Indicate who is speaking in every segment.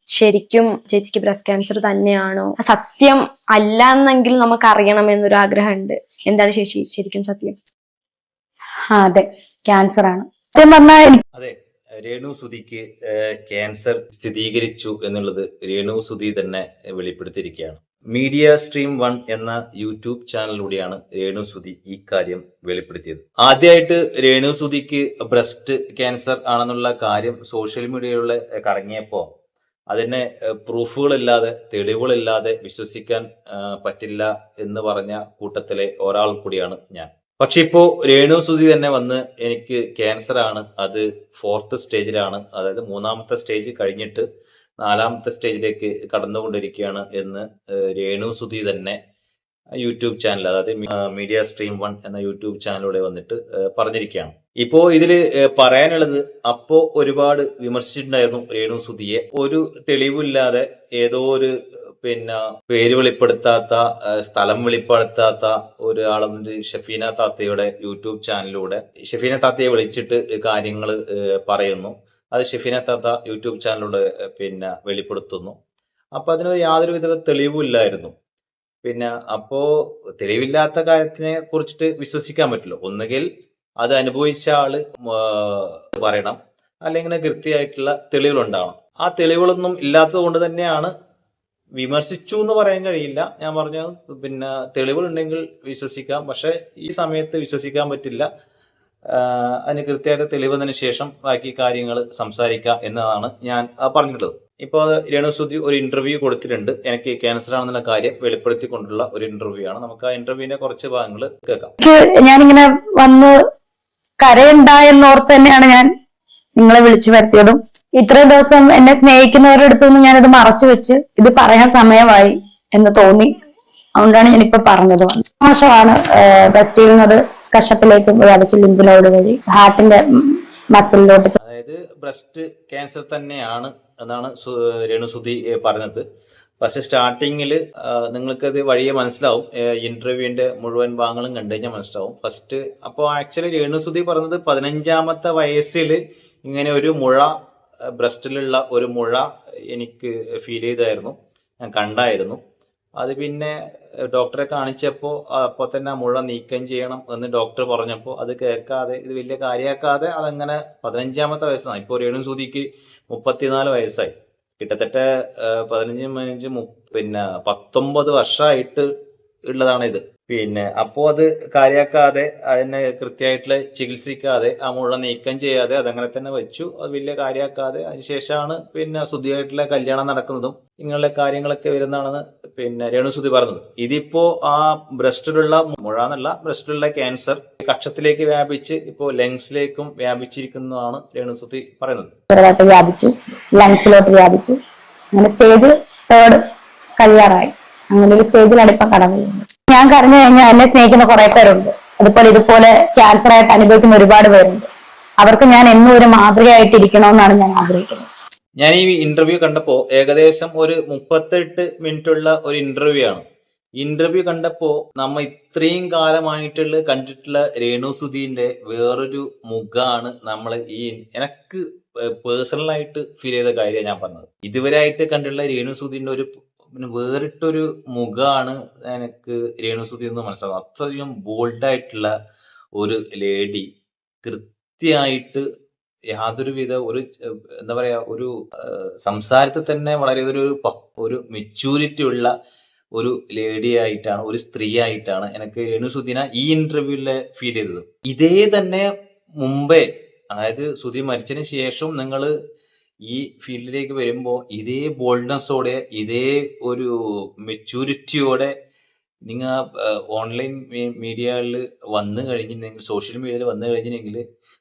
Speaker 1: ശരിക്കും ചേച്ചിക്ക് breast cancer തന്നെയാണോ, സത്യം അല്ല എന്നെങ്കിൽ നമുക്ക് അറിയണം എന്നൊരു ആഗ്രഹമുണ്ട്. എന്താണ് ചേച്ചി ശരിക്കും സത്യം?
Speaker 2: അതെ, ക്യാൻസർ ആണ് സത്യം പറഞ്ഞാൽ.
Speaker 3: അതെ, രേണു സുധിക്ക് ക്യാൻസർ സ്ഥിരീകരിച്ചു എന്നുള്ളത് രേണു സുധി തന്നെ വെളിപ്പെടുത്തിയിരിക്കുകയാണ്. മീഡിയ സ്ട്രീം 1 എന്ന യൂട്യൂബ് ചാനലിലൂടെയാണ് രേണു സുധി ഈ കാര്യം വെളിപ്പെടുത്തിയത്. ആദ്യമായിട്ട് രേണു സുധിക്ക് ബ്രസ്റ്റ് ക്യാൻസർ ആണെന്നുള്ള കാര്യം സോഷ്യൽ മീഡിയയിലൂടെ കറങ്ങിയപ്പോ അതിനെ പ്രൂഫുകളില്ലാതെ, തെളിവുകളില്ലാതെ വിശ്വസിക്കാൻ പറ്റില്ല എന്ന് പറഞ്ഞ കൂട്ടത്തിലെ ഒരാൾ കൂടിയാണ് ഞാൻ. പക്ഷെ ഇപ്പോ രേണു സുധി തന്നെ വന്ന് എനിക്ക് ക്യാൻസർ ആണ്, അത് 4th സ്റ്റേജിലാണ്, അതായത് 3ാമത്തെ സ്റ്റേജ് കഴിഞ്ഞിട്ട് 4ാമത്തെ സ്റ്റേജിലേക്ക് കടന്നുകൊണ്ടിരിക്കുകയാണ് എന്ന് രേണു സുധി തന്നെ യൂട്യൂബ് ചാനൽ, അതായത് മീഡിയ സ്ട്രീം 1 എന്ന യൂട്യൂബ് ചാനലിലൂടെ വന്നിട്ട് പറഞ്ഞിരിക്കുകയാണ്. ഇപ്പോ ഇതില് പറയാനുള്ളത്, അപ്പോ ഒരുപാട് വിമർശിച്ചിട്ടുണ്ടായിരുന്നു രേണു സുധിയെ. ഒരു തെളിവില്ലാതെ ഏതോ ഒരു പേര് വെളിപ്പെടുത്താത്ത, സ്ഥലം വെളിപ്പെടുത്താത്ത ഒരാളെ ഷഫീന താത്തയുടെ യൂട്യൂബ് ചാനലിലൂടെ ഷഫീന താത്തയെ വിളിച്ചിട്ട് കാര്യങ്ങൾ പറയുന്നു. അത് ഷഫീന താത്ത യൂട്യൂബ് ചാനലിലൂടെ വെളിപ്പെടുത്തുന്നു. അപ്പൊ അതിന് യാതൊരുവിധ തെളിവുമില്ലായിരുന്നു. അപ്പോ തെളിവില്ലാത്ത കാര്യത്തിനെ കുറിച്ചിട്ട് വിശ്വസിക്കാൻ പറ്റില്ല. ഒന്നുകിൽ അത് അനുഭവിച്ച ആള് പറയണം, അല്ലെങ്കിൽ കൃത്യമായിട്ടുള്ള തെളിവുകളുണ്ടാവണം. ആ തെളിവുകളൊന്നും ഇല്ലാത്തത് കൊണ്ട് തന്നെയാണ് വിമർശിച്ചു എന്ന് പറയാൻ കഴിയില്ല. ഞാൻ പറഞ്ഞ തെളിവുകളുണ്ടെങ്കിൽ വിശ്വസിക്കാം, പക്ഷെ ഈ സമയത്ത് വിശ്വസിക്കാൻ പറ്റില്ല. അതിന് കൃത്യമായിട്ട് തെളിവതിന് ശേഷം ബാക്കി കാര്യങ്ങൾ സംസാരിക്കാം എന്നതാണ് ഞാൻ പറഞ്ഞിട്ടുള്ളത്. ഇപ്പൊ രേണു സുധി ഒരു ഇന്റർവ്യൂ കൊടുത്തിട്ടുണ്ട്, എനിക്ക് ക്യാൻസർ ആണെന്നുള്ള കാര്യം വെളിപ്പെടുത്തിക്കൊണ്ടുള്ള ഒരു ഇന്റർവ്യൂ ആണ്. നമുക്ക് ആ ഇന്റർവ്യൂവിന്റെ കുറച്ച് ഭാഗങ്ങൾ കേൾക്കാം.
Speaker 2: ഞാനിങ്ങനെ വന്ന് കരയുണ്ടായെന്നോർത്ത് തന്നെയാണ് ഞാൻ നിങ്ങളെ വിളിച്ചു വരുത്തിയതും. ഇത്രയും ദിവസം എന്നെ സ്നേഹിക്കുന്നവരുടെ അടുത്തൊന്നും ഞാനിത് മറച്ചു വെച്ച് ഇത് പറയാൻ സമയമായി എന്ന് തോന്നി. അതുകൊണ്ടാണ് ഞാനിപ്പോ പറഞ്ഞത്. മോശമാണ് ബ്രസ്റ്റ് ചെയ്യുന്നത്, കഷത്തിലേക്ക് വ്യാപിച്ച് ലിംബിനോട് വഴി ഹാർട്ടിന്റെ മസിലിലോട്ട്.
Speaker 3: അതായത് ബ്രസ്റ്റ് ക്യാൻസർ തന്നെയാണ് എന്നാണ് രേണു സുധി പറഞ്ഞത്. പക്ഷെ സ്റ്റാർട്ടിങ്ങിൽ നിങ്ങൾക്കത് വഴിയെ മനസ്സിലാവും, ഇന്റർവ്യൂവിന്റെ മുഴുവൻ ഭാഗങ്ങളും കണ്ടു കഴിഞ്ഞാൽ മനസ്സിലാവും. ഫസ്റ്റ് അപ്പോൾ ആക്ച്വലി രേണു സുധി പറഞ്ഞത് 15ാമത്തെ വയസ്സിൽ ഇങ്ങനെ ഒരു മുഴ, ബ്രസ്റ്റിലുള്ള ഒരു മുഴ എനിക്ക് ഫീൽ ചെയ്തായിരുന്നു, ഞാൻ കണ്ടായിരുന്നു. അത് ഡോക്ടറെ കാണിച്ചപ്പോൾ അപ്പോൾ തന്നെ ആ മുഴ നീക്കം ചെയ്യണം എന്ന് ഡോക്ടർ പറഞ്ഞപ്പോൾ അത് കേൾക്കാതെ, ഇത് വലിയ കാര്യമാക്കാതെ അതങ്ങനെ 15ാമത്തെ വയസ്സാണ്. ഇപ്പോൾ രേണു സുധിക്ക് 34 വയസ്സായി. കിട്ടത്തട്ട 19 വർഷമായിട്ട് ഉള്ളതാണ് ഇത്. അപ്പോ അത് കാര്യാക്കാതെ, അതിനെ കൃത്യമായിട്ടുള്ള ചികിത്സിക്കാതെ, ആ മുഴ നീക്കം ചെയ്യാതെ അതങ്ങനെ തന്നെ വെച്ചു. അത് വലിയ കാര്യാക്കാതെ അതിനുശേഷമാണ് സുധിയായിട്ടുള്ള കല്യാണം നടക്കുന്നതും ഇങ്ങനെയുള്ള കാര്യങ്ങളൊക്കെ വരുന്നതാണെന്ന് രേണു സുധി പറഞ്ഞത്. ഇതിപ്പോ ആ ബ്രസ്റ്റിലുള്ള മുഴ എന്നല്ല, ബ്രസ്റ്റിലുള്ള ക്യാൻസർ കക്ഷത്തിലേക്ക് വ്യാപിച്ച് ഇപ്പോ ലങ്സിലേക്കും വ്യാപിച്ചിരിക്കുന്നതാണ് രേണു സുധി പറയുന്നത്.
Speaker 2: വ്യാപിച്ചു, ലങ്സിലോട്ട് വ്യാപിച്ചു. അങ്ങനെ സ്റ്റേജ് 3 കഴിയാറായി. അങ്ങനെ ഒരു സ്റ്റേജിലാണ് ഇപ്പൊ കടന്നു പോകുന്നത്. ഞാൻ കരഞ്ഞു കഴിഞ്ഞാൽ എന്നെ സ്നേഹിക്കുന്ന കുറെ പേരുണ്ട്, അതുപോലെ ഇതുപോലെ ക്യാൻസർ ആയിട്ട് അനുഭവിക്കുന്ന ഒരുപാട് പേരുണ്ട്. അവർക്ക് ഞാൻ എന്നും ഒരു മാതൃകയായിട്ട് ഇരിക്കണമെന്നാണ് ഞാൻ ആഗ്രഹിക്കുന്നത്.
Speaker 3: ഞാൻ ഈ ഇന്റർവ്യൂ കണ്ടപ്പോ ഏകദേശം ഒരു 38 മിനിറ്റുള്ള ഒരു ഇന്റർവ്യൂ ആണ്. ഇന്റർവ്യൂ കണ്ടപ്പോ നമ്മ ഇത്രയും കാലമായിട്ടുള്ള കണ്ടിട്ടുള്ള രേണു സുധീന്റെ വേറൊരു മുഖമാണ് നമ്മൾ എനിക്ക് പേഴ്സണലായിട്ട് ഫീൽ ചെയ്ത കാര്യം ഞാൻ പറഞ്ഞത്. ഇതുവരെയായിട്ട് കണ്ടുള്ള രേണു സുധീന്റെ ഒരു വേറിട്ടൊരു മുഖമാണ് എനിക്ക് രേണു സുധി എന്ന് മനസ്സിലാവും. അത്രയും ബോൾഡായിട്ടുള്ള ഒരു ലേഡി, കൃത്യമായിട്ട് യാതൊരുവിധ ഒരു എന്താ പറയാ, ഒരു സംസാരത്തിൽ തന്നെ വളരെ ഒരു മെച്യൂരിറ്റി ഉള്ള ഒരു ലേഡി ആയിട്ടാണ്, ഒരു സ്ത്രീ ആയിട്ടാണ് എനിക്ക് രേണു സുധീനെ ഈ ഇന്റർവ്യൂവില് ഫീൽ ചെയ്തത്. ഇതേ തന്നെ മുമ്പേ, അതായത് സുധി മരിച്ചതിന് ശേഷം നിങ്ങൾ ഈ ഫീൽഡിലേക്ക് വരുമ്പോൾ ഇതേ ബോൾഡ്നെസ്സോടെ, ഇതേ ഒരു മെച്യൂരിറ്റിയോടെ നിങ്ങൾ ഓൺലൈൻ മീഡിയകളിൽ വന്നു കഴിഞ്ഞിട്ടുണ്ടെങ്കിൽ, സോഷ്യൽ മീഡിയയിൽ വന്നു കഴിഞ്ഞിട്ടുണ്ടെങ്കിൽ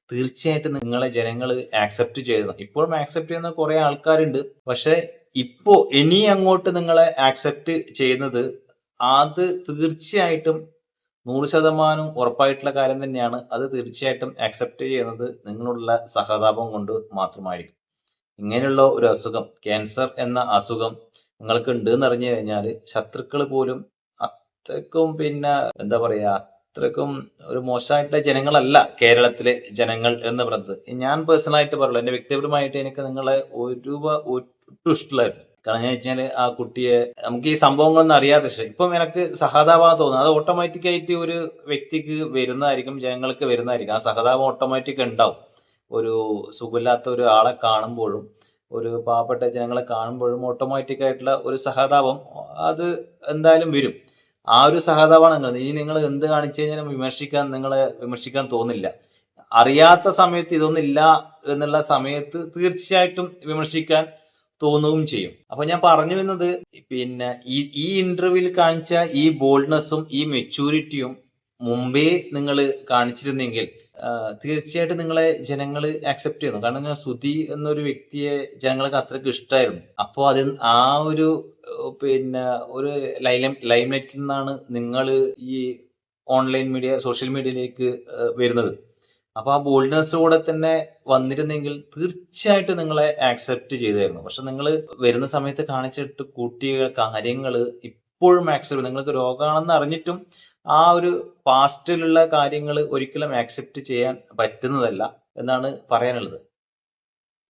Speaker 3: തീർച്ചയായിട്ടും നിങ്ങളെ ജനങ്ങൾ ആക്സെപ്റ്റ് ചെയ്യുന്നു. ഇപ്പോഴും ആക്സെപ്റ്റ് ചെയ്യുന്ന കുറെ ആൾക്കാരുണ്ട്. പക്ഷെ ഇപ്പോ ഇനി അങ്ങോട്ട് നിങ്ങളെ ആക്സെപ്റ്റ് ചെയ്യുന്നത് അത് തീർച്ചയായിട്ടും 100% ഉറപ്പായിട്ടുള്ള കാര്യം തന്നെയാണ്. അത് തീർച്ചയായിട്ടും ആക്സെപ്റ്റ് ചെയ്യുന്നത് നിങ്ങളുള്ള സഹതാപം കൊണ്ട് മാത്രമായിരിക്കും. ഇങ്ങനെയുള്ള ഒരു അസുഖം, ക്യാൻസർ എന്ന അസുഖം നിങ്ങൾക്ക് ഉണ്ട് എന്ന് അറിഞ്ഞു കഴിഞ്ഞാൽ ശത്രുക്കൾ പോലും അത്രക്കും എന്താ പറയാ, അത്രക്കും ഒരു മോശമായിട്ടുള്ള ജനങ്ങളല്ല കേരളത്തിലെ ജനങ്ങൾ എന്ന് പറയുന്നത്. ഞാൻ പേഴ്സണലായിട്ട് പറയുള്ളൂ, എന്റെ വ്യക്തിപരമായിട്ട് എനിക്ക് നിങ്ങളെ ഒട്ടും ഇഷ്ടമായിരുന്നു. കാരണം ഞാൻ വെച്ചാല് ആ കുട്ടിയെ നമുക്ക് ഈ സംഭവങ്ങളൊന്നും അറിയാതെ ഇപ്പം എനിക്ക് സഹതാപം തോന്നുന്നു. അത് ഓട്ടോമാറ്റിക് ആയിട്ട് ഒരു വ്യക്തിക്ക് വരുന്നതായിരിക്കും, ജനങ്ങൾക്ക് വരുന്നതായിരിക്കും. ആ സഹതാപം ഓട്ടോമാറ്റിക് ഉണ്ടാവും. ഒരു സുഖമില്ലാത്ത ഒരു ആളെ കാണുമ്പോഴും ഒരു പാവപ്പെട്ട ജനങ്ങളെ കാണുമ്പോഴും ഓട്ടോമാറ്റിക് ആയിട്ടുള്ള ഒരു സഹതാപം അത് എന്തായാലും വരും. ആ ഒരു സഹതാപമാണ് ഇനി നിങ്ങൾ എന്ത് കാണിച്ചു കഴിഞ്ഞാലും നിങ്ങളെ വിമർശിക്കാൻ തോന്നില്ല. അറിയാത്ത സമയത്ത് ഇതൊന്നും ഇല്ല എന്നുള്ള സമയത്ത് തീർച്ചയായിട്ടും വിമർശിക്കാൻ തോന്നുകയും ചെയ്യും. അപ്പൊ ഞാൻ പറഞ്ഞു വരുന്നത് പിന്നെ ഈ ഇന്റർവ്യൂവിൽ കാണിച്ച ഈ ബോൾഡ്നെസ്സും ഈ മെച്യൂരിറ്റിയും മുമ്പേ നിങ്ങൾ കാണിച്ചിരുന്നെങ്കിൽ തീർച്ചയായിട്ടും നിങ്ങളെ ജനങ്ങൾ ആക്സെപ്റ്റ് ചെയ്യുന്നു. കാരണം ഞാൻ സുധി എന്നൊരു വ്യക്തിയെ ജനങ്ങൾക്ക് അത്രയ്ക്ക് ഇഷ്ടമായിരുന്നു. അപ്പോൾ അത് ആ ഒരു പിന്നെ ഒരു ലൈംലൈറ്റിൽ നിന്നാണ് നിങ്ങൾ ഈ ഓൺലൈൻ മീഡിയ സോഷ്യൽ മീഡിയയിലേക്ക് വരുന്നത്. അപ്പൊ ആ ബോൾഡ്നെസ്സോടെ തന്നെ വന്നിരുന്നെങ്കിൽ തീർച്ചയായിട്ടും നിങ്ങളെ ആക്സെപ്റ്റ് ചെയ്തായിരുന്നു. പക്ഷെ നിങ്ങൾ വരുന്ന സമയത്ത് കാണിച്ചിട്ട് കൂട്ടിയ കാര്യങ്ങൾ ഇപ്പോഴും ആക്സെപ്റ്റ്, നിങ്ങൾക്ക് രോഗമാണെന്ന് അറിഞ്ഞിട്ടും ആ ഒരു പാസ്റ്റിലുള്ള കാര്യങ്ങൾ ഒരിക്കലും ആക്സെപ്റ്റ് ചെയ്യാൻ പറ്റുന്നതല്ല എന്നാണ് പറയാനുള്ളത്.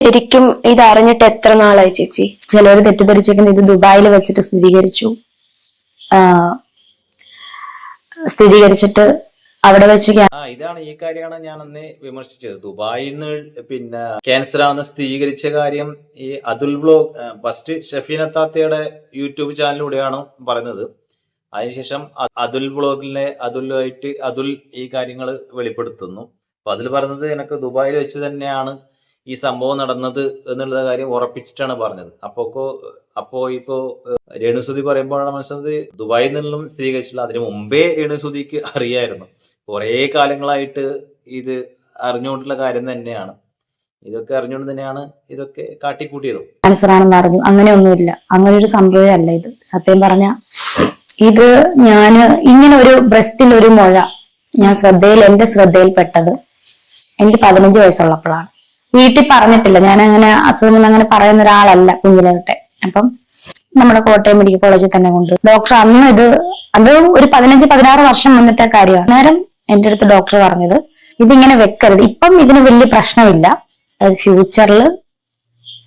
Speaker 1: ശരിക്കും ഇത് അറിഞ്ഞിട്ട് എത്ര നാളായി ചേച്ചി?
Speaker 2: ചിലവർ തെറ്റിദ്ധരിച്ചിരിക്കുന്നത് ഇത് ദുബായിൽ വെച്ചിട്ട് സ്ഥിരീകരിച്ചിട്ട് അവിടെ വെച്ച്
Speaker 3: ഇതാണ് ഈ കാര്യമാണ് ഞാൻ അന്ന് വിമർശിച്ചത്. ദുബായിൽ നിന്ന് പിന്നെ ക്യാൻസർ ആണെന്ന് സ്ഥിരീകരിച്ച കാര്യം ഈ അതുൽ വ്ലോഗ് ഫസ്റ്റ് ഷഫീന താത്തയുടെ യൂട്യൂബ് ചാനലിലൂടെയാണ് പറയുന്നത്. അതിനുശേഷം അതുൽ വ്ലോഗിലെ അതുൽ ഈ കാര്യങ്ങൾ വെളിപ്പെടുത്തുന്നു. അപ്പൊ അതിൽ പറയുന്നത് എനിക്ക് ദുബായിൽ വെച്ച് തന്നെയാണ് ഈ സംഭവം നടന്നത് എന്നുള്ള കാര്യം ഉറപ്പിച്ചിട്ടാണ് പറഞ്ഞത്. അപ്പോ ഇപ്പോ രേണുസുതി പറയുമ്പോഴാണ് മനസ്സിലായത് ദുബായിൽ നിന്നും സ്ഥിരീകരിച്ചില്ല. അതിനു മുമ്പേ രേണുസുതിക്ക് അറിയായിരുന്നു. കുറെ കാലങ്ങളായിട്ട് ഇത് അറിഞ്ഞുകൊണ്ടുള്ള കാര്യം തന്നെയാണ്. ഇതൊക്കെ അറിഞ്ഞുകൊണ്ട് തന്നെയാണ് ഇതൊക്കെ കാട്ടിക്കൂട്ടിയത്.
Speaker 2: ക്യാൻസർ ആണെന്ന് അറിഞ്ഞു, അങ്ങനെയൊന്നുമില്ല. അങ്ങനെ ഒരു സംഭവമേ അല്ല ഇത്. സത്യം പറഞ്ഞ ഇത് ഞാന് ഇങ്ങനെ ഒരു ബ്രസ്റ്റിൽ ഒരു മുഴ എന്റെ ശ്രദ്ധയിൽപ്പെട്ടത് എനിക്ക് 15 വയസ്സുള്ളപ്പോഴാണ്. വീട്ടിൽ പറഞ്ഞിട്ടില്ല. ഞാൻ അങ്ങനെ അസുഖം അങ്ങനെ പറയുന്ന ഒരാളല്ല കുഞ്ഞിലെ തൊട്ടെ. അപ്പം നമ്മുടെ കോട്ടയം മെഡിക്കൽ കോളേജിൽ തന്നെ കൊണ്ടുപോയി ഡോക്ടർ അന്ന് അത് ഒരു 15-16 വർഷം മുന്നത്തെ കാര്യമാണ്. അന്നേരം എന്റെ അടുത്ത് ഡോക്ടർ പറഞ്ഞത് ഇതിങ്ങനെ വെക്കരുത്, ഇപ്പം ഇതിന് വലിയ പ്രശ്നമില്ല, അത് ഫ്യൂച്ചറിൽ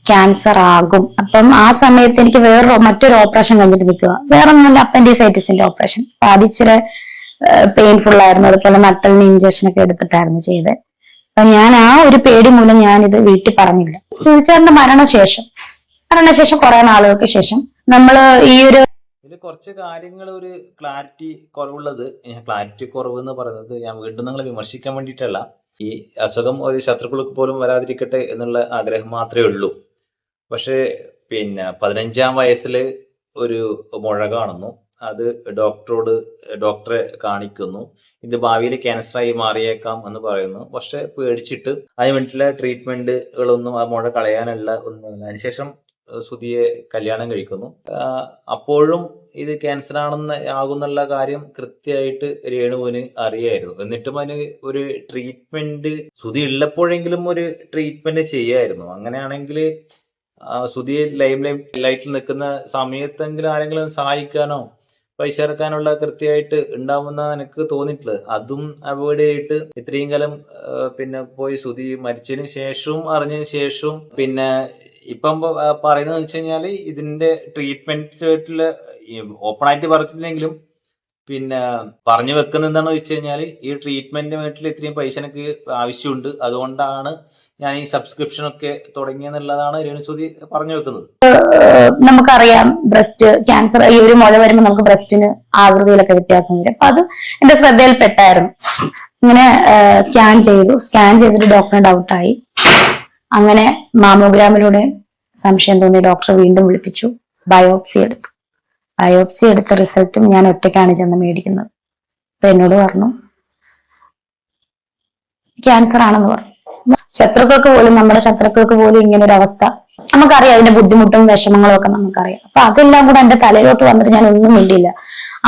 Speaker 2: ക്യാൻസർ ആകും. അപ്പം ആ സമയത്ത് എനിക്ക് മറ്റൊരു ഓപ്പറേഷൻ കഴിഞ്ഞിട്ട് നിൽക്കുക, വേറെ ഒന്നുമില്ല, അപ്പൻഡിസൈറ്റിസിന്റെ ഓപ്പറേഷൻ. അത് ഇച്ചിരി പെയിൻഫുൾ ആയിരുന്നു. അതുപോലെ നട്ടലിന് ഇഞ്ചക്ഷൻ ഒക്കെ എടുത്തിട്ടായിരുന്നു ചെയ്തത്. അപ്പൊ ഞാൻ ആ ഒരു പേടി മൂലം ഞാനിത് വീട്ടിൽ പറഞ്ഞില്ല. ഫ്യൂച്ചറിന്റെ മരണശേഷം കുറെ നാളുകൾക്ക് ശേഷം നമ്മള് ഈ ഒരു
Speaker 3: ഇതിൽ കുറച്ച് കാര്യങ്ങൾ ഒരു ക്ലാരിറ്റി കുറവുള്ളത്, ക്ലാരിറ്റി കുറവ് എന്ന് പറയുന്നത് ഞാൻ വീണ്ടും നിങ്ങളെ വിമർശിക്കാൻ വേണ്ടിയിട്ടല്ല. ഈ അസുഖം ഒരു ശത്രുക്കൾക്ക് പോലും വരാതിരിക്കട്ടെ എന്നുള്ള ആഗ്രഹം മാത്രമേ ഉള്ളൂ. പക്ഷേ പിന്നെ 15-ാം വയസ്സിൽ ഒരു മുഴ കാണുന്നു, അത് ഡോക്ടറെ കാണിക്കുന്നു, ഇത് ഭാവിയിൽ ക്യാൻസറായി മാറിയേക്കാം എന്ന് പറയുന്നു. പക്ഷെ പേടിച്ചിട്ട് അതിന് വേണ്ടിയിട്ടുള്ള ട്രീറ്റ്മെന്റുകളൊന്നും ആ മുഴ കളയാനുള്ള ഒന്നുമില്ല. അതിനുശേഷം സുധിയെ കല്യാണം കഴിക്കുന്നു. അപ്പോഴും ഇത് ക്യാൻസർ ആകുന്നുള്ള കാര്യം കൃത്യമായിട്ട് രേണുവിന് അറിയായിരുന്നു. എന്നിട്ടും അതിന് ഒരു ട്രീറ്റ്മെന്റ് സുധി ഉള്ളപ്പോഴെങ്കിലും ഒരു ട്രീറ്റ്മെന്റ് ചെയ്യായിരുന്നു. അങ്ങനെയാണെങ്കിൽ സുധിയെ ലൈറ്റിൽ നിൽക്കുന്ന സമയത്തെങ്കിലും ആരെങ്കിലും സഹായിക്കാനോ പൈസ ഇറക്കാനുള്ള കൃത്യമായിട്ട് ഉണ്ടാവുന്ന എനിക്ക് തോന്നിയിട്ടുള്ളത്. അതും അവോയ്ഡ് ചെയ്തിട്ട് ഇത്രയും കാലം പിന്നെ പോയി സുധി മരിച്ചതിന് ശേഷവും അറിഞ്ഞതിന് ശേഷവും പിന്നെ ഇപ്പം പറയുന്നത് വെച്ച് കഴിഞ്ഞാല് ഇതിന്റെ ട്രീറ്റ്മെന്റിലുള്ള ഓപ്പൺ ആയിട്ട് പറഞ്ഞിട്ടില്ലെങ്കിലും പിന്നെ പറഞ്ഞു വെക്കുന്ന എന്താണെന്ന് വെച്ച് കഴിഞ്ഞാൽ ഈ ട്രീറ്റ്മെന്റിന് വേണ്ടിയിട്ടുള്ള ഇത്രയും പൈസ എനിക്ക് ആവശ്യമുണ്ട്, അതുകൊണ്ടാണ് ഞാൻ ഈ സബ്സ്ക്രിപ്ഷൻ ഒക്കെ തുടങ്ങിയെന്നുള്ളതാണ് രേണുസുതി പറഞ്ഞു വെക്കുന്നത്.
Speaker 2: നമുക്കറിയാം ബ്രസ്റ്റ് ക്യാൻസർ, ഈ ഒരു മുഴ വരുമ്പോൾ നമുക്ക് ബ്രസ്റ്റിന് ആകൃതിയിലൊക്കെ വ്യത്യാസം വരും. അപ്പൊ അത് എന്റെ ശ്രദ്ധയിൽപ്പെട്ടായിരുന്നു. ഇങ്ങനെ സ്കാൻ ചെയ്തിട്ട് ഡോക്ടറിന് ഡൗട്ടായി. അങ്ങനെ മാമോഗ്രാമിലൂടെ സംശയം തോന്നി ഡോക്ടർ വീണ്ടും വിളിപ്പിച്ചു. ബയോപ്സി എടുത്ത റിസൾട്ടും ഞാൻ ഒറ്റയ്ക്കാണ് ചെന്ന് മേടിക്കുന്നത്. അപ്പൊ എന്നോട് പറഞ്ഞു ക്യാൻസർ ആണെന്ന് പറഞ്ഞു. നമ്മുടെ ശത്രുക്കൾക്ക് പോലും ഇങ്ങനെ ഒരു അവസ്ഥ നമുക്കറിയാം. അതിന്റെ ബുദ്ധിമുട്ടും വിഷമങ്ങളും ഒക്കെ നമുക്കറിയാം. അപ്പൊ അതെല്ലാം കൂടെ എന്റെ തലയിലോട്ട് വന്നിട്ട് ഞാൻ ഒന്നും മിണ്ടിയില്ല.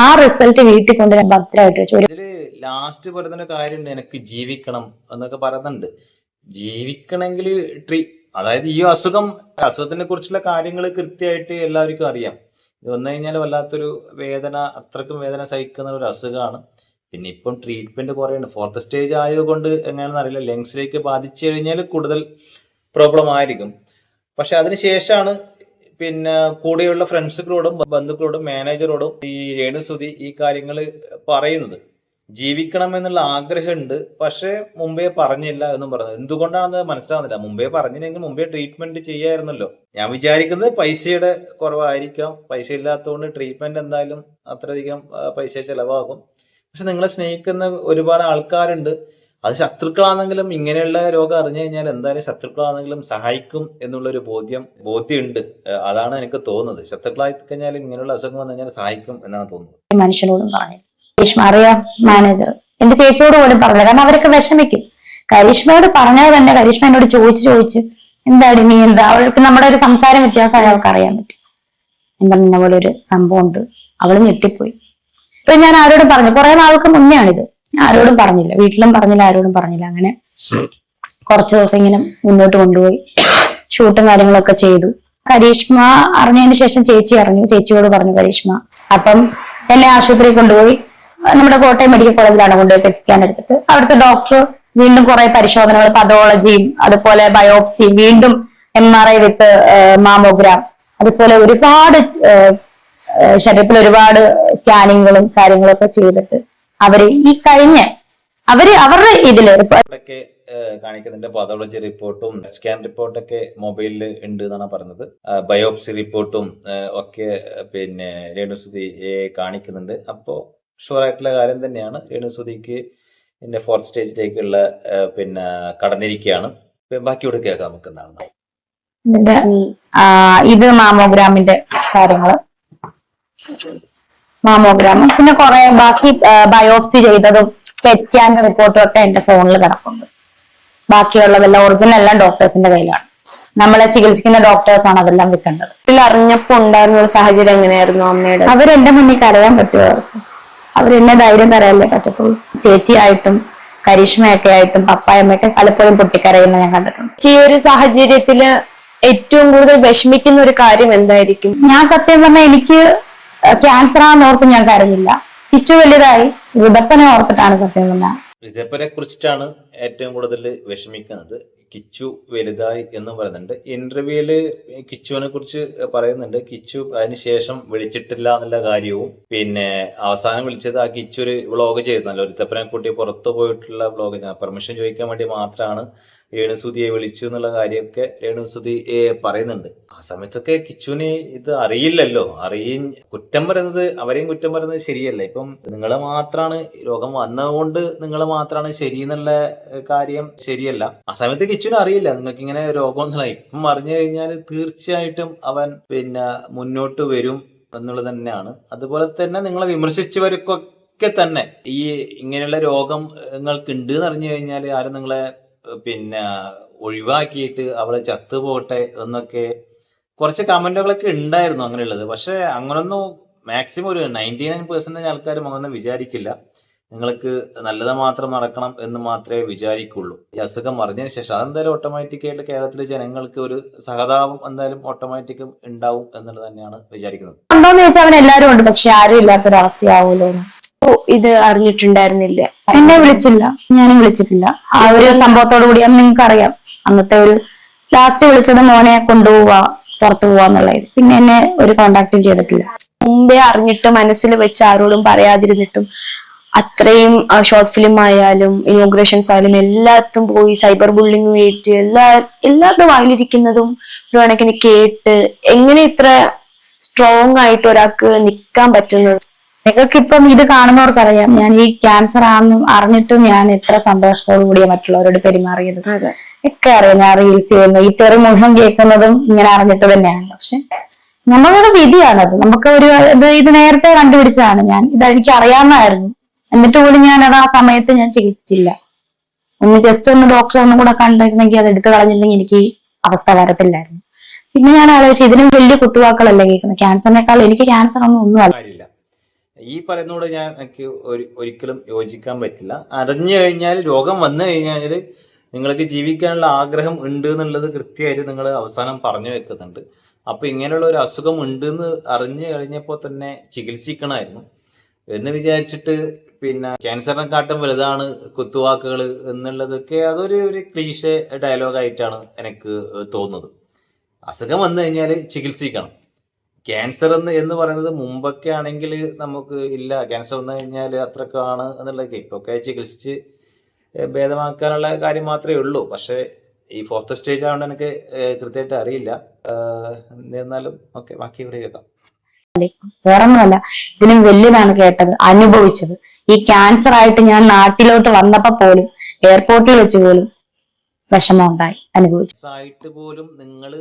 Speaker 2: ആ റിസൾട്ട് വീട്ടിൽ കൊണ്ട് ഞാൻ ഭദ്രമായിട്ട് വെച്ചു.
Speaker 3: ഇതില് ലാസ്റ്റ് പറയുന്ന കാര്യമുണ്ട്, എനിക്ക് ജീവിക്കണം എന്നൊക്കെ പറയുന്നുണ്ട്. ജീവിക്കണമെങ്കിൽ അതായത് ഈ അസുഖത്തിനെ കുറിച്ചുള്ള കാര്യങ്ങൾ കൃത്യമായിട്ട് എല്ലാവർക്കും അറിയാം. ഇത് വന്നു കഴിഞ്ഞാൽ വല്ലാത്തൊരു വേദന, അത്രക്കും വേദന സഹിക്കുന്ന ഒരു അസുഖമാണ്. പിന്നെ ഇപ്പം ട്രീറ്റ്മെന്റ് കുറയുണ്ട്. 4th സ്റ്റേജ് ആയതുകൊണ്ട് എങ്ങനെയാണെന്ന് അറിയില്ല, ലങ്സിലേക്ക് ബാധിച്ചു കഴിഞ്ഞാൽ കൂടുതൽ പ്രോബ്ലം ആയിരിക്കും. പക്ഷെ അതിനുശേഷമാണ് പിന്നെ കൂടെയുള്ള ഫ്രണ്ട്സുകളോടും ബന്ധുക്കളോടും മാനേജറോടും ഈ രേണുസുതി ഈ കാര്യങ്ങൾ പറയുന്നത്. ജീവിക്കണം എന്നുള്ള ആഗ്രഹമുണ്ട്, പക്ഷെ മുമ്പേ പറഞ്ഞില്ല എന്നും പറഞ്ഞു. എന്തുകൊണ്ടാണെന്ന് മനസ്സിലാവുന്നില്ല. മുമ്പേ പറഞ്ഞില്ലെങ്കിൽ മുമ്പേ ട്രീറ്റ്മെന്റ് ചെയ്യായിരുന്നല്ലോ. ഞാൻ വിചാരിക്കുന്നത് പൈസയുടെ കുറവായിരിക്കാം. പൈസ ഇല്ലാത്തതുകൊണ്ട് ട്രീറ്റ്മെന്റ് എന്തായാലും അത്രയധികം പൈസ ചെലവാകും. പക്ഷെ നിങ്ങളെ സ്നേഹിക്കുന്ന ഒരുപാട് ആൾക്കാരുണ്ട്. അത് ശത്രുക്കളാണെങ്കിലും ഇങ്ങനെയുള്ള രോഗം അറിഞ്ഞു കഴിഞ്ഞാൽ എന്തായാലും ശത്രുക്കളാണെങ്കിലും സഹായിക്കും എന്നുള്ളൊരു ബോധ്യമുണ്ട്. അതാണ് എനിക്ക് തോന്നുന്നത്. ശത്രുക്കളായി കഴിഞ്ഞാൽ ഇങ്ങനെയുള്ള അസുഖം വന്നു കഴിഞ്ഞാൽ സഹായിക്കും എന്നാണ് തോന്നുന്നത്.
Speaker 2: മനുഷ്യനോടും പറഞ്ഞു. കരീഷ്മ അറിയാം, മാനേജർ എന്റെ ചേച്ചിയോട് പോലും പറഞ്ഞില്ല, കാരണം അവരൊക്കെ വിഷമിക്കും. കരീഷ്മയോട് പറഞ്ഞാൽ തന്നെ കരീഷ്മ എന്നോട് ചോദിച്ച് എന്താടി നീ എന്താ, അവൾക്ക് നമ്മുടെ ഒരു സംസാരം വ്യത്യാസമായി അവൾക്ക് അറിയാൻ പറ്റും. എന്താ ഇന്ന പോലെ ഒരു സംഭവം ഉണ്ട്, അവള് ഞെട്ടിപ്പോയി. ഇപ്പൊ ഞാൻ ആരോടും പറഞ്ഞു, കുറെ നാൾക്ക് മുന്നേ ആണിത്, ആരോടും പറഞ്ഞില്ല, വീട്ടിലും പറഞ്ഞില്ല, ആരോടും പറഞ്ഞില്ല. അങ്ങനെ കുറച്ചു ദിവസം ഇങ്ങനെ മുന്നോട്ട് കൊണ്ടുപോയി, ഷൂട്ടും കാര്യങ്ങളൊക്കെ ചെയ്തു. കരീഷ്മ അറിഞ്ഞതിന് ശേഷം ചേച്ചി അറിഞ്ഞു, ചേച്ചിയോട് പറഞ്ഞു കരീഷ്മ. അപ്പം എന്നെ ആശുപത്രിയിൽ കൊണ്ടുപോയി, നമ്മുടെ കോട്ടയം മെഡിക്കൽ കോളേജിലാണ് കൊണ്ടുപോയി പെറ്റ് സ്കാൻ എടുത്തിട്ട് അവിടുത്തെ ഡോക്ടർ വീണ്ടും കുറെ പരിശോധനകൾ, പതോളജിയും അതുപോലെ ബയോപ്സിയും, വീണ്ടും MRI വിത്ത് മാമോഗ്രാം, അതുപോലെ ഒരുപാട് ശരീരത്തിൽ ഒരുപാട് സ്കാനിങ്ങുകളും കാര്യങ്ങളൊക്കെ ചെയ്തിട്ട് അവര് ഈ കഴിഞ്ഞ അവരുടെ ഇതില്
Speaker 3: ഒക്കെ കാണിക്കുന്നുണ്ട്. പാതോളജി റിപ്പോർട്ടും സ്കാൻ റിപ്പോർട്ടൊക്കെ മൊബൈലിൽ ഉണ്ട് എന്നാണ് പറഞ്ഞത്. ബയോപ്സി റിപ്പോർട്ടും ഒക്കെ പിന്നെ രേണുസുതി കാണിക്കുന്നുണ്ട്. അപ്പോ ഷുവർ ആയിട്ടുള്ള കാര്യം തന്നെയാണ്, രേണുസുതിക്ക് പിന്നെ 4th സ്റ്റേജിലേക്കുള്ള പിന്നെ കടന്നിരിക്കുകയാണ്. ബാക്കിയോട് കേൾക്കാം നമുക്ക് എന്താണ്
Speaker 2: ഇത് മാമോഗ്രാമിന്റെ കാര്യങ്ങള്, മാമോഗ്രാമും പിന്നെ കുറെ ബാക്കി ബയോപ്സി ചെയ്തതും പെറ്റ് സ്കാനിന്റെ റിപ്പോർട്ടും ഒക്കെ എന്റെ ഫോണിൽ കിടപ്പുണ്ട്. ബാക്കിയുള്ളതെല്ലാം ഒറിജിനൽ എല്ലാം ഡോക്ടേഴ്സിന്റെ കയ്യിലാണ്. നമ്മളെ ചികിത്സിക്കുന്ന ഡോക്ടേഴ്സ് ആണ് അതെല്ലാം വെക്കേണ്ടത്.
Speaker 1: വീട്ടിൽ അറിഞ്ഞപ്പോ ഉണ്ടായിരുന്ന ഒരു സാഹചര്യം എങ്ങനെയായിരുന്നു അമ്മയുടെ?
Speaker 2: അവരെന്റെ മുന്നിൽ കരയാൻ പറ്റുമോ? അവരെന്നെ ധൈര്യം തരാനല്ലേ പറ്റത്തുള്ളൂ. ചേച്ചിയായിട്ടും കരീഷ്മയൊക്കെ ആയിട്ടും പപ്പായമ്മയൊക്കെ പലപ്പോഴും പൊട്ടിക്കരയുന്ന ഞാൻ കണ്ടിട്ടുണ്ട്.
Speaker 1: ഈ ഒരു സാഹചര്യത്തില് ഏറ്റവും കൂടുതൽ വിഷമിക്കുന്ന ഒരു കാര്യം എന്തായിരിക്കും?
Speaker 2: ഞാൻ സത്യം പറഞ്ഞാൽ എനിക്ക് ക്യാൻസർ ആണെന്ന് ഓർത്ത് ഞാൻ കരഞ്ഞില്ല. കിച്ചു വലുതായി ഋതപ്പനെ ഓർത്തിട്ടാണ് സത്യം പറഞ്ഞാൽ.
Speaker 3: ഋതപ്പനെ കുറിച്ചിട്ടാണ് ഏറ്റവും കൂടുതൽ വിഷമിക്കുന്നത്. കിച്ചു വലുതായി എന്ന് പറയുന്നുണ്ട്. ഇന്റർവ്യൂല് കിച്ചുവിനെ കുറിച്ച് പറയുന്നുണ്ട്. കിച്ചു അതിനുശേഷം വിളിച്ചിട്ടില്ല എന്നുള്ള കാര്യവും, പിന്നെ അവസാനം വിളിച്ചത് ആ കിച്ചു ഒരു വ്ളോഗ് ചെയ്തിരുന്നല്ലോ, ഋതപ്പനെ കൂട്ടി പുറത്തു പോയിട്ടുള്ള വ്ളോഗ്, പെർമിഷൻ ചോദിക്കാൻ വേണ്ടി മാത്രമാണ് രേണുസുതിയെ വിളിച്ചു എന്നുള്ള കാര്യമൊക്കെ രേണുസുതി പറയുന്നുണ്ട്. ആ സമയത്തൊക്കെ കിച്ചുവിന് ഇത് അറിയില്ലല്ലോ. കുറ്റം പറയുന്നത്, അവരെയും കുറ്റം പറയുന്നത് ശരിയല്ല. ഇപ്പം നിങ്ങളെ മാത്രമാണ് രോഗം വന്നതുകൊണ്ട് നിങ്ങളെ മാത്രമാണ് ശരി എന്നുള്ള കാര്യം ശരിയല്ല. ആ സമയത്ത് കിച്ചുവിന് അറിയില്ല നിങ്ങൾക്ക് ഇങ്ങനെ രോഗം എന്നുള്ള. ഇപ്പം അറിഞ്ഞു കഴിഞ്ഞാൽ തീർച്ചയായിട്ടും അവൻ പിന്നെ മുന്നോട്ട് വരും എന്നുള്ളത് തന്നെയാണ്. അതുപോലെ തന്നെ നിങ്ങളെ വിമർശിച്ചവർക്കൊക്കെ തന്നെ ഈ ഇങ്ങനെയുള്ള രോഗം നിങ്ങൾക്ക് ഉണ്ട് എന്ന് അറിഞ്ഞു കഴിഞ്ഞാൽ ആരും നിങ്ങളെ പിന്നെ ഒഴിവാക്കിയിട്ട് അവളെ ചത്തുപോട്ടെ എന്നൊക്കെ കുറച്ച് കമന്റുകളൊക്കെ ഉണ്ടായിരുന്നു അങ്ങനെയുള്ളത്. പക്ഷെ അങ്ങനൊന്നും മാക്സിമം ഒരു 99% ആൾക്കാരും അങ്ങനെ വിചാരിക്കില്ല. നിങ്ങൾക്ക് നല്ലത് മാത്രം നടക്കണം എന്ന് മാത്രമേ വിചാരിക്കുള്ളൂ. ഈ അസുഖം അറിഞ്ഞതിന് ശേഷം അതെന്തായാലും ഓട്ടോമാറ്റിക്കായിട്ട് കേരളത്തിലെ ജനങ്ങൾക്ക് ഒരു സഹതാപം എന്തായാലും ഓട്ടോമാറ്റിക്കും ഉണ്ടാവും എന്നുള്ളത് തന്നെയാണ് വിചാരിക്കുന്നത്.
Speaker 2: ഉണ്ടോന്ന് ചോദിച്ചാൽ അവൻ എല്ലാവരും ഉണ്ട്, പക്ഷെ ആരും ഇല്ലാത്തൊരവസ്ഥയാവൂലോ.
Speaker 1: ഇത് അറിഞ്ഞിട്ടുണ്ടായിരുന്നില്ല?
Speaker 2: എന്നെ വിളിച്ചില്ല, ഞാനും വിളിച്ചിട്ടില്ല. ആ ഒരു സംഭവത്തോടു കൂടിയാണ് നിങ്ങൾക്ക് അറിയാം. അന്നത്തെ ഒരു ലാസ്റ്റ് വിളിച്ചത് മോനെ കൊണ്ടുപോവാ, പുറത്തു പോവാന്നുള്ളത്. പിന്നെ എന്നെ ഒരു കോണ്ടാക്ടും ചെയ്തിട്ടില്ല.
Speaker 1: മുമ്പേ അറിഞ്ഞിട്ട് മനസ്സിൽ വെച്ച് ആരോടും പറയാതിരുന്നിട്ടും അത്രയും ഷോർട്ട് ഫിലിം ആയാലും ഇനോഗ്രേഷൻസ് ആയാലും എല്ലാത്തും പോയി സൈബർ ബുള്ളിങ് ഏറ്റ് എല്ലാവരുടെ വായിലിരിക്കുന്നതും ഒരു കണക്കിന് കേട്ട് എങ്ങനെ ഇത്ര സ്ട്രോങ് ആയിട്ട് ഒരാൾക്ക് നിൽക്കാൻ പറ്റുന്നത്?
Speaker 2: നിങ്ങൾക്ക് ഇപ്പം ഇത് കാണുന്നവർക്കറിയാം ഞാൻ ഈ ക്യാൻസർ ആണെന്നും അറിഞ്ഞിട്ടും ഞാൻ എത്ര സന്തോഷത്തോടു കൂടിയ മറ്റുള്ളവരോട് പെരുമാറിയത് ഒക്കെ അറിയാം. ഞാൻ റീൽസ് ചെയ്യുന്നു, ഈ തെറി മുഴുവൻ കേൾക്കുന്നതും ഇങ്ങനെ അറിഞ്ഞിട്ട് തന്നെയാണ്. പക്ഷെ നമ്മളുടെ വിധിയാണത്. നമുക്ക് ഇത് നേരത്തെ കണ്ടുപിടിച്ചതാണ്. ഇതെനിക്ക് അറിയാവുന്നതായിരുന്നു. എന്നിട്ട് പോലും ഞാൻ അത് ആ സമയത്ത് ഞാൻ ചികിത്സിച്ചില്ല. ജസ്റ്റ് ഒന്ന് ഡോക്ടറെ ഒന്നും കൂടെ കണ്ടിരുന്നെങ്കിൽ അത് എടുത്തു കളഞ്ഞിരുന്നെങ്കിൽ എനിക്ക് ഈ അവസ്ഥ വരത്തില്ലായിരുന്നു. പിന്നെ ഞാൻ ആലോചിച്ചു, ഇതിനും വലിയ കുത്തുവാക്കുകളല്ലേ കേൾക്കുന്നത്. ക്യാൻസറിനേക്കാൾ എനിക്ക് ക്യാൻസർ ഒന്നും
Speaker 3: അല്ല. ഈ പറയുന്നതോട് എനിക്ക് ഒരിക്കലും യോജിക്കാൻ പറ്റില്ല. അറിഞ്ഞു കഴിഞ്ഞാൽ, രോഗം വന്നു കഴിഞ്ഞാൽ നിങ്ങൾക്ക് ജീവിക്കാനുള്ള ആഗ്രഹം ഉണ്ട് എന്നുള്ളത് കൃത്യമായിട്ട് നിങ്ങൾ അവസാനം പറഞ്ഞു വെക്കുന്നുണ്ട്. അപ്പൊ ഇങ്ങനെയുള്ള ഒരു അസുഖം ഉണ്ട് എന്ന് അറിഞ്ഞു കഴിഞ്ഞപ്പോൾ തന്നെ ചികിത്സിക്കണമായിരുന്നു എന്ന് വിചാരിച്ചിട്ട് പിന്നെ ക്യാൻസറിനെക്കാട്ടും വലുതാണ് കുത്തുവാക്കുകൾ എന്നുള്ളതൊക്കെ അതൊരു ക്ലീശേ ഡയലോഗായിട്ടാണ് എനിക്ക് തോന്നുന്നത്. അസുഖം വന്നു കഴിഞ്ഞാൽ ചികിത്സിക്കണം. ക്യാൻസർ എന്ന് പറയുന്നത് മുമ്പൊക്കെ ആണെങ്കിൽ നമുക്ക് ഇല്ല, ക്യാൻസർ വന്നു കഴിഞ്ഞാൽ അത്രക്കാണ് എന്നുള്ളതൊക്കെ ഇപ്പൊക്കെ ചികിത്സിച്ച് ഭേദമാക്കാനുള്ള കാര്യം മാത്രമേ ഉള്ളൂ. പക്ഷെ ഈ 4th സ്റ്റേജ് ആയതുകൊണ്ട് എനിക്ക് കൃത്യമായിട്ട് അറിയില്ല. എന്നിരുന്നാലും ഓക്കെ, ബാക്കി ഇവിടെ കേൾക്കാം.
Speaker 2: വേറൊന്നുമല്ല, ഇതിലും വലിയതാണ് കേട്ടത്, അനുഭവിച്ചത്. ഈ ക്യാൻസർ ആയിട്ട് ഞാൻ നാട്ടിലോട്ട് വന്നപ്പോ പോലും എയർപോർട്ടിൽ വെച്ച് പോലും വിഷമം ഉണ്ടായി, അനുഭവിച്ചു.
Speaker 3: ആയിട്ട് പോലും നിങ്ങൾ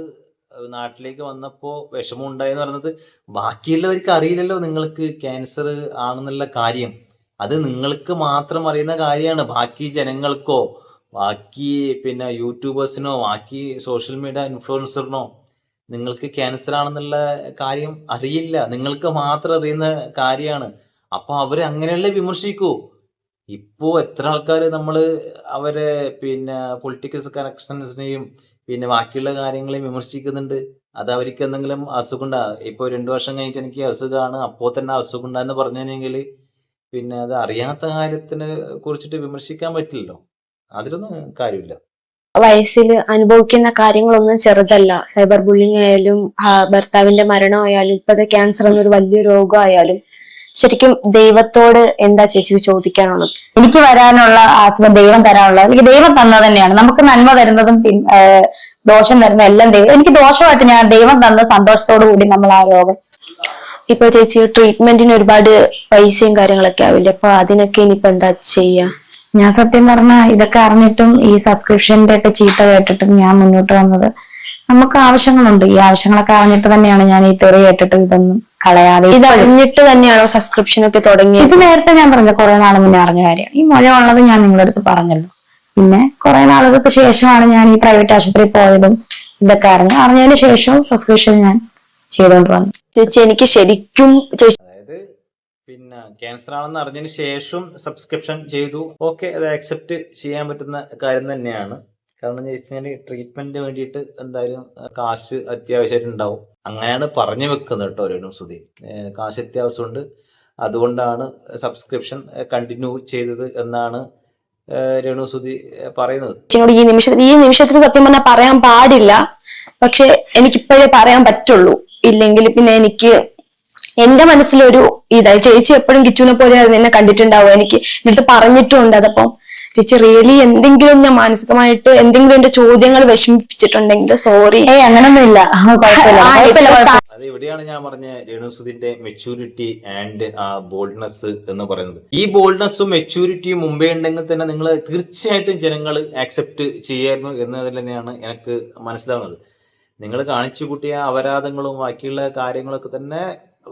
Speaker 3: നാട്ടിലേക്ക് വന്നപ്പോ വിഷമം ഉണ്ടായെന്ന് പറയുന്നത് ബാക്കിയുള്ളവർക്ക് അറിയില്ലല്ലോ നിങ്ങൾക്ക് ക്യാൻസർ ആണെന്നുള്ള കാര്യം. അത് നിങ്ങൾക്ക് മാത്രം അറിയുന്ന കാര്യമാണ്. ബാക്കി ജനങ്ങൾക്കോ ബാക്കി പിന്നെ യൂട്യൂബേഴ്സിനോ ബാക്കി സോഷ്യൽ മീഡിയ ഇൻഫ്ലുവൻസറിനോ നിങ്ങൾക്ക് ക്യാൻസർ ആണെന്നുള്ള കാര്യം അറിയില്ല. നിങ്ങൾക്ക് മാത്രം അറിയുന്ന കാര്യമാണ്. അപ്പൊ അവര് അങ്ങനെയല്ലേ വിമർശിക്കൂ. ഇപ്പോ എത്ര ആൾക്കാർ നമ്മള് അവരെ പിന്നെ പൊളിറ്റിക്കൽ കണക്ഷൻസിനെയും പിന്നെ ബാക്കിയുള്ള കാര്യങ്ങളെയും വിമർശിക്കുന്നുണ്ട്. അത് അവർക്ക് എന്തെങ്കിലും അസുഖം ഉണ്ടാ, ഇപ്പൊ 2 വർഷം കഴിഞ്ഞിട്ട് എനിക്ക് അസുഖമാണ് അപ്പോ തന്നെ അസുഖം ഉണ്ടാന്ന് പറഞ്ഞെങ്കിൽ പിന്നെ അത് അറിയാത്ത കാര്യത്തിനെ കുറിച്ചിട്ട് വിമർശിക്കാൻ പറ്റില്ലല്ലോ. അതിലൊന്നും കാര്യമില്ല.
Speaker 1: വയസ്സിൽ അനുഭവിക്കുന്ന കാര്യങ്ങളൊന്നും ചെറുതല്ല. സൈബർ ബുള്ളിങ് ആയാലും ഭർത്താവിന്റെ മരണമായാലും ഇപ്പത്തെ ക്യാൻസർ എന്നൊരു വലിയ രോഗമായാലും ശരിക്കും ദൈവത്തോട് എന്താ ചേച്ചിക്ക് ചോദിക്കാനുള്ളത്?
Speaker 2: എനിക്ക് വരാനുള്ള ആശ്രയം ദൈവം തരാനുള്ളത് എനിക്ക് ദൈവം തന്നത് തന്നെയാണ്. നമുക്ക് നന്മ തരുന്നതും ദോഷം തരുന്നതും എല്ലാം ദൈവം. എനിക്ക് ദോഷമായിട്ട് ഞാൻ ദൈവം തന്ന സന്തോഷത്തോടു കൂടി നമ്മൾ ആ രോഗം.
Speaker 1: ഇപ്പൊ ചേച്ചി ട്രീറ്റ്മെന്റിന് ഒരുപാട് പൈസയും കാര്യങ്ങളൊക്കെ ആവില്ലേ, അപ്പൊ അതിനൊക്കെ ഇനിയിപ്പോ എന്താ ചെയ്യാ?
Speaker 2: ഞാൻ സത്യം പറഞ്ഞാൽ ഇതൊക്കെ അറിഞ്ഞിട്ടും ഈ സബ്സ്ക്രിപ്ഷന്റെ ഒക്കെ ചീത്ത കേട്ടിട്ടും ഞാൻ മുന്നോട്ട് വന്നത്. നമുക്ക് ആവശ്യങ്ങളുണ്ട്, ഈ ആവശ്യങ്ങളൊക്കെ അറിഞ്ഞിട്ട് തന്നെയാണ് ഞാൻ ഈ തെറി കേട്ടിട്ടും ഇതൊന്നും കളയാതെ.
Speaker 1: ഇത് അറിഞ്ഞിട്ട് തന്നെയാണോ സബ്സ്ക്രിപ്ഷൻ ഒക്കെ തുടങ്ങിയത്?
Speaker 2: ഇത് നേരത്തെ ഞാൻ പറഞ്ഞ കുറെ നാൾ മുന്നേ അറിഞ്ഞ കാര്യമാണ്. ഈ മുഴ ഉള്ളത് ഞാൻ നിങ്ങളുടെ അടുത്ത് പറഞ്ഞല്ലോ. പിന്നെ കുറെ നാളുകൾക്ക് ശേഷമാണ് ഞാൻ ഈ പ്രൈവറ്റ് ആശുപത്രിയിൽ പോയതും ഇതൊക്കെ അറിഞ്ഞതിന് ശേഷവും സബ്സ്ക്രിപ്ഷൻ ഞാൻ ചെയ്തുകൊണ്ട് വന്നു.
Speaker 1: ചേച്ചി എനിക്ക് ശരിക്കും
Speaker 3: അതായത് പിന്നെ ക്യാൻസർ ആണെന്ന് അറിഞ്ഞതിന് ശേഷം സബ്സ്ക്രിപ്ഷൻ ചെയ്തു. ഓക്കെ, അത് അക്സെപ്റ്റ് ചെയ്യാൻ പറ്റുന്ന കാര്യം തന്നെയാണ്. കാരണം എന്ന് വെച്ച് കഴിഞ്ഞാൽ ട്രീറ്റ്മെന്റിന് വേണ്ടിയിട്ട് എന്തായാലും കാശ് അത്യാവശ്യമായിട്ട് ഉണ്ടാവും. അങ്ങനെയാണ് പറഞ്ഞു വെക്കുന്നത് കേട്ടോ രേണുസുധി. കാശ് അത്യാവശ്യമുണ്ട്, അതുകൊണ്ടാണ് സബ്സ്ക്രിപ്ഷൻ കണ്ടിന്യൂ ചെയ്തത് എന്നാണ് രേണുസുധി പറയുന്നത്.
Speaker 1: ഈ നിമിഷത്തിൽ സത്യം പറഞ്ഞാൽ പറയാൻ പാടില്ല, പക്ഷെ എനിക്കിപ്പോഴേ പറയാൻ പറ്റുള്ളൂ. ഇല്ലെങ്കിൽ പിന്നെ എനിക്ക് എന്റെ മനസ്സിലൊരു ഇതായി. ചേച്ചി എപ്പോഴും കിച്ചുവിനെ പോലെയായിരുന്നു എന്നെ കണ്ടിട്ടുണ്ടാവുക, എനിക്ക് എന്നിട്ട് പറഞ്ഞിട്ടുണ്ട്. അതപ്പം ചേച്ചി റിയലി എന്തെങ്കിലും ഞാൻ മാനസികമായിട്ട് എന്തെങ്കിലും എന്റെ ചോദ്യങ്ങൾ വിഷമിപ്പിച്ചിട്ടുണ്ടെങ്കിൽ സോറി.
Speaker 2: അങ്ങനൊന്നുമില്ല,
Speaker 3: അത് ഇവിടെയാണ് ഞാൻ പറഞ്ഞ രേണുസുധിന്റെ മെച്യൂരിറ്റി ആൻഡ് ആ ബോൾഡ്നെസ് എന്ന് പറയുന്നത്. ഈ ബോൾഡ്നെസ്സും മെച്യൂരിറ്റിയും മുമ്പേ ഉണ്ടെങ്കിൽ തന്നെ നിങ്ങൾ തീർച്ചയായിട്ടും ജനങ്ങൾ ആക്സെപ്റ്റ് ചെയ്യായിരുന്നു എന്നതിൽ തന്നെയാണ് എനിക്ക് മനസ്സിലാവുന്നത്. നിങ്ങൾ കാണിച്ചു കൂട്ടിയ അപരാധങ്ങളും ബാക്കിയുള്ള കാര്യങ്ങളൊക്കെ തന്നെ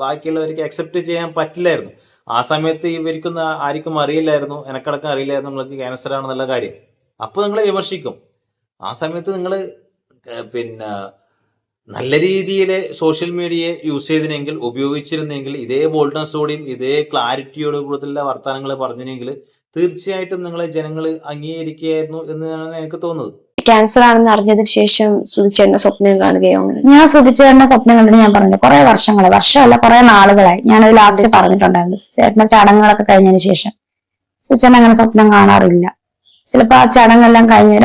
Speaker 3: ബാക്കിയുള്ളവർക്ക് അക്സെപ്റ്റ് ചെയ്യാൻ പറ്റില്ലായിരുന്നു. ആ സമയത്ത് ഇവർക്കൊന്നും ആർക്കും അറിയില്ലായിരുന്നു, എനക്കടക്കം അറിയില്ലായിരുന്നു നിങ്ങൾക്ക് ക്യാൻസർ ആണെന്നുള്ള കാര്യം. അപ്പൊ നിങ്ങൾ വിമർശിക്കും. ആ സമയത്ത് നിങ്ങൾ പിന്നെ നല്ല രീതിയിൽ സോഷ്യൽ മീഡിയയെ യൂസ് ചെയ്തിനെങ്കിൽ, ഉപയോഗിച്ചിരുന്നെങ്കിൽ, ഇതേ ബോൾഡ്നെസ്സോടെയും ഇതേ ക്ലാരിറ്റിയോടും കൂടുതലുള്ള വർത്തമാനങ്ങൾ പറഞ്ഞിരുന്നെങ്കിൽ തീർച്ചയായിട്ടും നിങ്ങളെ ജനങ്ങൾ അംഗീകരിക്കുകയായിരുന്നു എന്നാണ് എനിക്ക് തോന്നുന്നത്.
Speaker 1: ക്യാൻസർ ആണെന്ന് അറിഞ്ഞതിന് ശേഷം സുധിച്ചേട്ടന്റെ സ്വപ്നം കാണുകയോ?
Speaker 2: ഞാൻ സുധിച്ചേട്ടന്റെ സ്വപ്നം കണ്ടിട്ട് ഞാൻ പറഞ്ഞു കുറെ വർഷമല്ല കുറെ നാളുകളായി. ഞാനത് ലാസ്റ്റ് പറഞ്ഞിട്ടുണ്ടായിരുന്നു. ചേട്ടന്റെ ചടങ്ങുകളൊക്കെ കഴിഞ്ഞതിന് ശേഷം സുധിച്ചേട്ടൻ അങ്ങനെ സ്വപ്നം കാണാറില്ല. ചിലപ്പോ ആ ചടങ്ങെല്ലാം കഴിഞ്ഞ്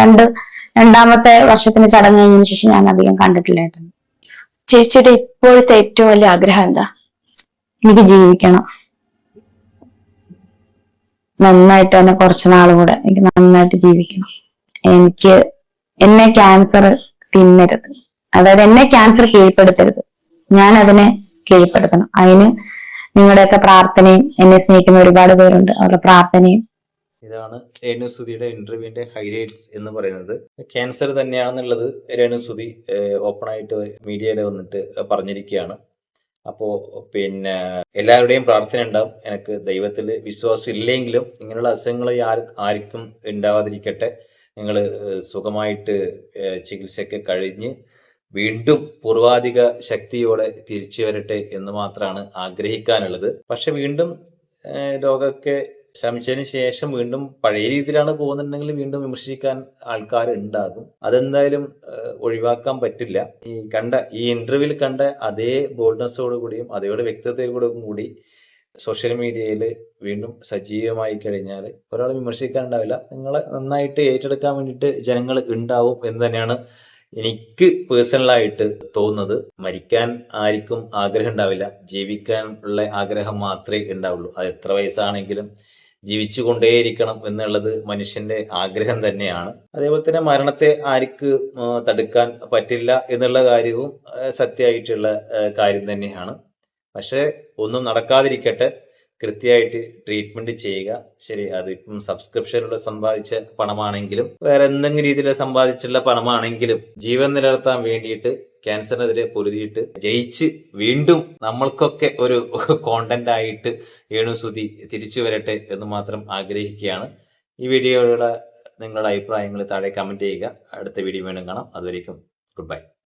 Speaker 2: രണ്ടാമത്തെ വർഷത്തിന്റെ ചടങ്ങ് കഴിഞ്ഞതിന് ശേഷം ഞാൻ അധികം കണ്ടിട്ടില്ലായിരുന്നു.
Speaker 1: ചേച്ചിയുടെ ഇപ്പോഴത്തെ ഏറ്റവും വലിയ ആഗ്രഹം എന്താ?
Speaker 2: എനിക്ക് ജീവിക്കണം നന്നായിട്ട് തന്നെ, കുറച്ചു നാളും കൂടെ എനിക്ക് നന്നായിട്ട് ജീവിക്കണം. എന്നെ ക്യാൻസർ തിന്നരുത്, അതായത് എന്നെ ക്യാൻസർ കീഴ്പ്പെടുത്തരുത്, ഞാൻ അതിനെ കീഴ്പ്പെടുത്തണം. അതിന് നിങ്ങളുടെയൊക്കെ പ്രാർത്ഥനയും, എന്നെ സ്നേഹിക്കുന്ന ഒരുപാട് പേരുണ്ട്, അവരുടെ പ്രാർത്ഥനയും.
Speaker 3: ഇതാണ് രേണുസുധിയുടെ ഇന്റർവ്യൂവിന്റെ ഹൈലൈറ്റ്സ് എന്ന് പറയുന്നത്. ക്യാൻസർ തന്നെയാണെന്നുള്ളത് രേണുസുധി ഓപ്പൺ ആയിട്ട് മീഡിയയിൽ വന്നിട്ട് പറഞ്ഞിരിക്കുകയാണ്. അപ്പോ പിന്നെ എല്ലാവരുടെയും പ്രാർത്ഥന ഉണ്ടാവും. എനിക്ക് ദൈവത്തിൽ വിശ്വാസം ഇല്ലെങ്കിലും ഇങ്ങനെയുള്ള അസുഖങ്ങൾ ആർക്കും ഉണ്ടാവാതിരിക്കട്ടെ. നിങ്ങൾ സുഖമായിട്ട് ചികിത്സയൊക്കെ കഴിഞ്ഞ് വീണ്ടും പൂർവാധിക ശക്തിയോടെ തിരിച്ചു വരട്ടെ എന്ന് മാത്രമാണ് ആഗ്രഹിക്കാനുള്ളത്. പക്ഷെ വീണ്ടും രോഗമൊക്കെ ശമിച്ചതിന് ശേഷം വീണ്ടും പഴയ രീതിയിലാണ് പോകുന്നുണ്ടെങ്കിൽ വീണ്ടും വിമർശിക്കാൻ ആൾക്കാർ ഉണ്ടാകും. അതെന്തായാലും ഒഴിവാക്കാൻ പറ്റില്ല. ഈ ഇന്റർവ്യൂവിൽ കണ്ട അതേ ബോൾഡ്നെസ്സോടു കൂടിയും അതേ വ്യക്തതയോടും കൂടി സോഷ്യൽ മീഡിയയിൽ വീണ്ടും സജീവമായി കഴിഞ്ഞാൽ ഒരാൾ വിമർശിക്കാൻ ഉണ്ടാവില്ല. നിങ്ങളെ നന്നായിട്ട് ഏറ്റെടുക്കാൻ വേണ്ടിയിട്ട് ജനങ്ങൾ ഉണ്ടാവും എന്ന് തന്നെയാണ് എനിക്ക് പേഴ്സണലായിട്ട് തോന്നുന്നത് മരിക്കാൻ ആർക്കും ആഗ്രഹം ഉണ്ടാവില്ല, ജീവിക്കാൻ ഉള്ള ആഗ്രഹം മാത്രമേ ഉണ്ടാവുള്ളൂ. അത് എത്ര വയസ്സാണെങ്കിലും ജീവിച്ചു കൊണ്ടേയിരിക്കണം എന്നുള്ളത് മനുഷ്യന്റെ ആഗ്രഹം തന്നെയാണ്. അതേപോലെ തന്നെ മരണത്തെ ആർക്ക് തടുക്കാൻ പറ്റില്ല എന്നുള്ള കാര്യവും സത്യമായിട്ടുള്ള കാര്യം തന്നെയാണ്. പക്ഷെ ഒന്നും നടക്കാതിരിക്കട്ടെ, കൃത്യമായിട്ട് ട്രീറ്റ്മെന്റ് ചെയ്യുക. ശരി, അതിപ്പം സബ്സ്ക്രിപ്ഷനിലൂടെ സമ്പാദിച്ച പണമാണെങ്കിലും വേറെ എന്തെങ്കിലും രീതിയിൽ സമ്പാദിച്ചുള്ള പണമാണെങ്കിലും ജീവൻ നിലനിർത്താൻ വേണ്ടിയിട്ട് ക്യാൻസറിനെതിരെ പൊരുതിയിട്ട് ജയിച്ച് വീണ്ടും നമ്മൾക്കൊക്കെ ഒരു കോണ്ടന്റ് ആയിട്ട് രേണുസുതി തിരിച്ചു വരട്ടെ എന്ന് മാത്രം ആഗ്രഹിക്കുകയാണ്. ഈ വീഡിയോയുടെ നിങ്ങളുടെ അഭിപ്രായങ്ങൾ താഴെ കമന്റ് ചെയ്യുക. അടുത്ത വീഡിയോ വീണ്ടും കാണാം. അതുവരേക്കും ഗുഡ് ബൈ.